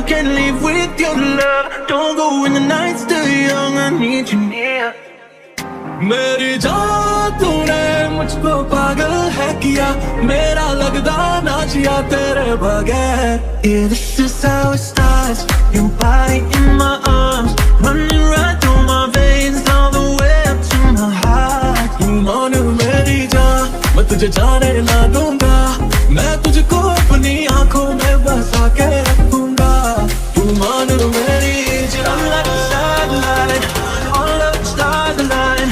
can't live with your love, don't go when the night's still young, I need you near. मेरी जान तूने मुझको पागल है किया, मेरा लगदा ना जिया तेरे बगैर. Yeah, this is how it starts. Your body in my arms, running right through my veins, all the way up to my heart. तू मान मेरी जान, मैं तुझे जाने ना दूंगा, मैं तुझको अपनी आँखों में बसा के रखूंगा. तू मान मेरी जान. I'm like a satellite, all of the stars align.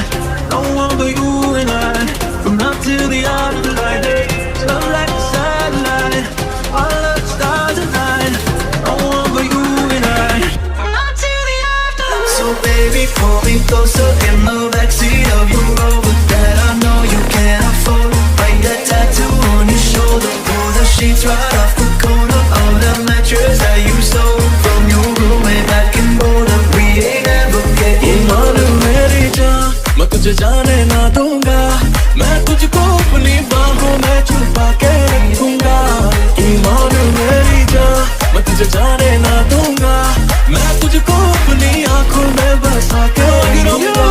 No one but you and I, from now till the end of the light. I'm like a satellite, all of the stars align. No one but you and I, from now till the afterlife. So baby, pull me closer in the backseat of your Rover that I know you can't afford. Write that tattoo on your shoulder, pull the sheets right off the corner of the mattress that you stole from your roommate back in Boulder. We ain't ever getting older. मेरी जान, मैं तुझे जाने ना दूंगा, मैं तुझको अपनी बाहों में छुपा के रखूंगा. तू मान मेरी जान, मैं तुझे जाने ना दूंगा, मैं तुझको अपनी आँखों में बसा के रखूंगा.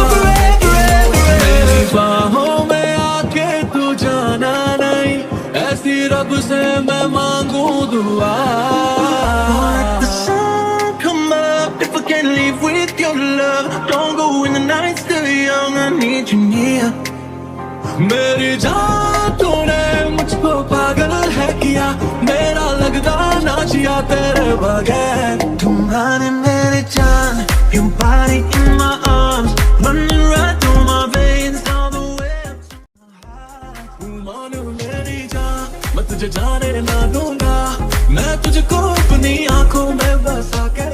मेरी बाहों में आके तू जाना नहीं, ऐसी रब से मैं मांगू दुआ. Let the sun come up if I can't live with your love, don't go when the night's still young, I need you near. मेरी जान तूने मुझको पागल है किया, मेरा लगदा ना जिया तेरे बगैर. तुम्हारे मेरी जान, your body in my arms, running right through my veins, all the way up to my heart. तू मान मेरी जान, मैं तुझे जाने ना दूंगा, मैं तुझको अपनी आँखों में बसा के